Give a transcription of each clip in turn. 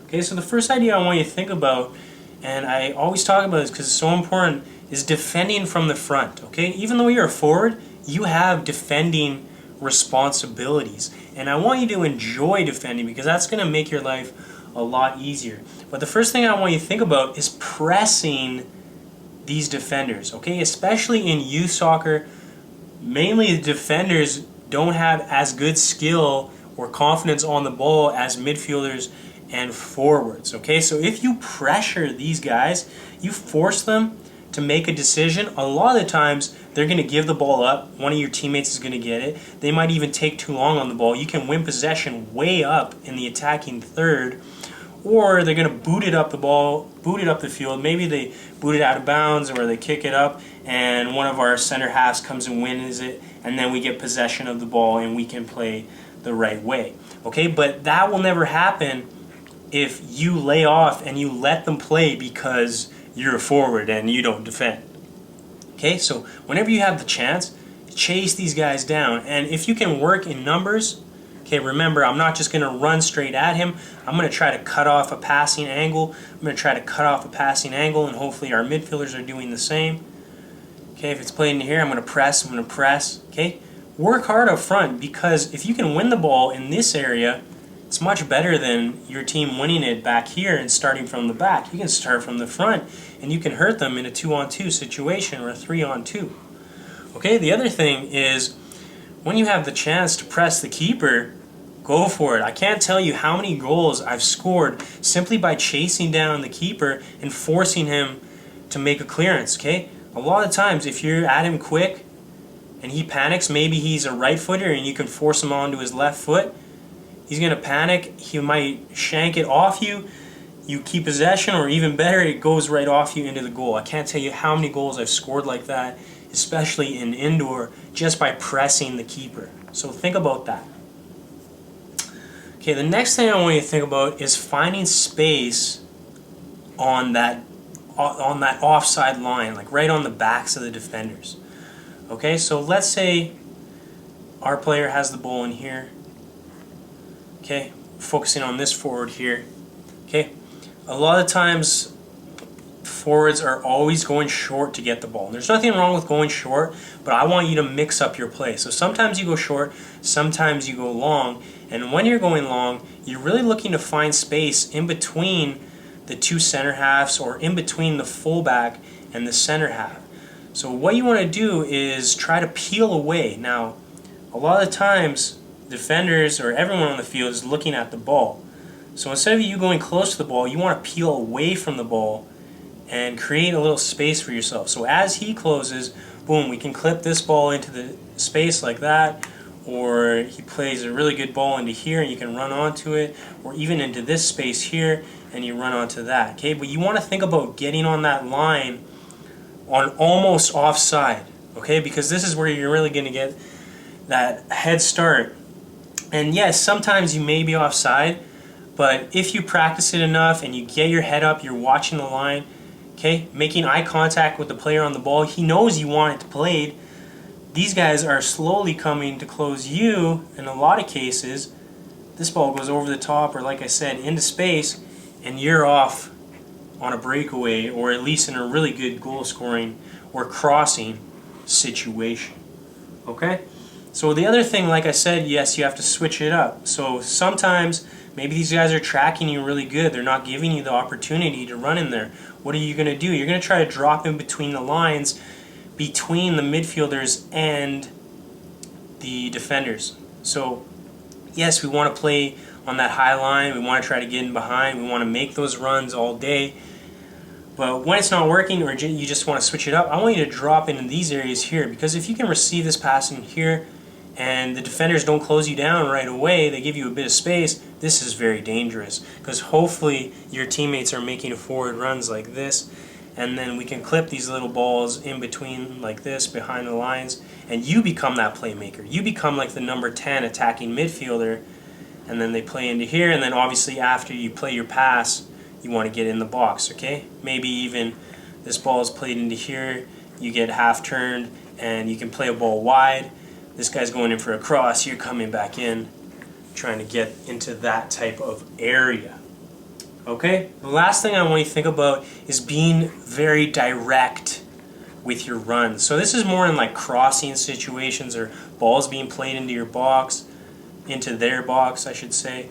Okay, so the first idea I want you to think about, and I always talk about this because it's so important, is defending from the front. Okay, even though you're a forward, you have defending responsibilities, and I want you to enjoy defending because that's going to make your life a lot easier. But the first thing I want you to think about is pressing these defenders. Okay, especially in youth soccer, mainly the defenders don't have as good skill or confidence on the ball as midfielders and forwards. Okay, so if you pressure these guys, you force them to make a decision, a lot of the times they're going to give the ball up. One of your teammates is going to get it. They might even take too long on the ball. You can win possession way up in the attacking third, or they're going to boot it up the field. Maybe they boot it out of bounds, or they kick it up and one of our center halves comes and wins it, and then we get possession of the ball and we can play the right way. Okay, but that will never happen if you lay off and you let them play because you're a forward and you don't defend. Okay, so whenever you have the chance, chase these guys down. And if you can work in numbers, okay, remember, I'm not just going to run straight at him. I'm going to try to cut off a passing angle. And hopefully our midfielders are doing the same. Okay, if it's played in here, I'm going to press. Okay, work hard up front, because if you can win the ball in this area, it's much better than your team winning it back here and starting from the back. You can start from the front and you can hurt them in a 2-on-2 situation or a 3-on-2. Okay, the other thing is, when you have the chance to press the keeper, go for it. I can't tell you how many goals I've scored simply by chasing down the keeper and forcing him to make a clearance. Okay, a lot of times if you're at him quick and he panics, maybe he's a right footer and you can force him onto his left foot, he's going to panic, he might shank it off you, you keep possession, or even better, it goes right off you into the goal. I can't tell you how many goals I've scored like that, especially in indoor, just by pressing the keeper. So think about that. Okay, the next thing I want you to think about is finding space on that offside line, like right on the backs of the defenders. Okay, so let's say our player has the ball in here. Okay, focusing on this forward here. Okay, a lot of times forwards are always going short to get the ball. There's nothing wrong with going short, but I want you to mix up your play. So sometimes you go short, sometimes you go long, and when you're going long, you're really looking to find space in between the two center halves, or in between the fullback and the center half. So what you want to do is try to peel away. Now, a lot of times defenders or everyone on the field is looking at the ball. So instead of you going close to the ball, you want to peel away from the ball and create a little space for yourself. So as he closes, boom, we can clip this ball into the space like that, or he plays a really good ball into here and you can run onto it, or even into this space here and you run onto that. Okay, but you want to think about getting on that line on almost offside, okay, because this is where you're really going to get that head start. And yes, sometimes you may be offside, but if you practice it enough and you get your head up, you're watching the line, okay, making eye contact with the player on the ball, he knows you want it played. These guys are slowly coming to close you. In a lot of cases, this ball goes over the top, or like I said, into space, and you're off on a breakaway, or at least in a really good goal scoring or crossing situation. Okay? So the other thing, like I said, yes, you have to switch it up. So sometimes maybe these guys are tracking you really good. They're not giving you the opportunity to run in there. What are you going to do? You're going to try to drop in between the lines, between the midfielders and the defenders. So yes, we want to play on that high line. We want to try to get in behind. We want to make those runs all day. But when it's not working, or you just want to switch it up, I want you to drop into these areas here, because if you can receive this pass in here and the defenders don't close you down right away, they give you a bit of space, this is very dangerous, because hopefully your teammates are making forward runs like this, and then we can clip these little balls in between like this behind the lines, and you become that playmaker. You become like the number 10 attacking midfielder, and then they play into here, and then obviously after you play your pass, you want to get in the box, okay? Maybe even this ball is played into here, you get half turned, and you can play a ball wide. This guy's going in for a cross, you're coming back in, trying to get into that type of area. Okay? The last thing I want you to think about is being very direct with your runs. So this is more in like crossing situations or balls being played into your box, into their box, I should say.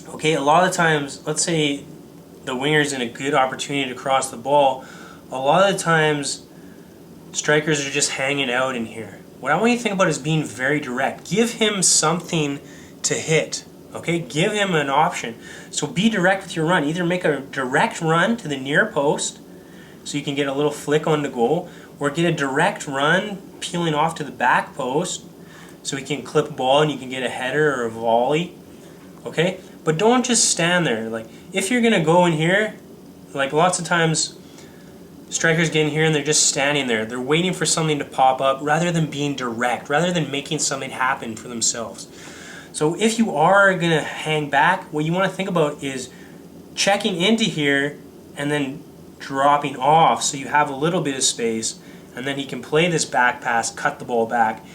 Okay, a lot of times, let's say the winger's in a good opportunity to cross the ball, a lot of the times strikers are just hanging out in here. What I want you to think about is being very direct. Give him something to hit. Okay, give him an option. So be direct with your run. Either make a direct run to the near post so you can get a little flick on the goal, or get a direct run peeling off to the back post so he can clip a ball and you can get a header or a volley. Okay, but don't just stand there. Like, if you're gonna go in here, like lots of times strikers get in here and they're just standing there. They're waiting for something to pop up rather than being direct, rather than making something happen for themselves. So if you are going to hang back, what you want to think about is checking into here and then dropping off so you have a little bit of space, and then he can play this back pass, cut the ball back,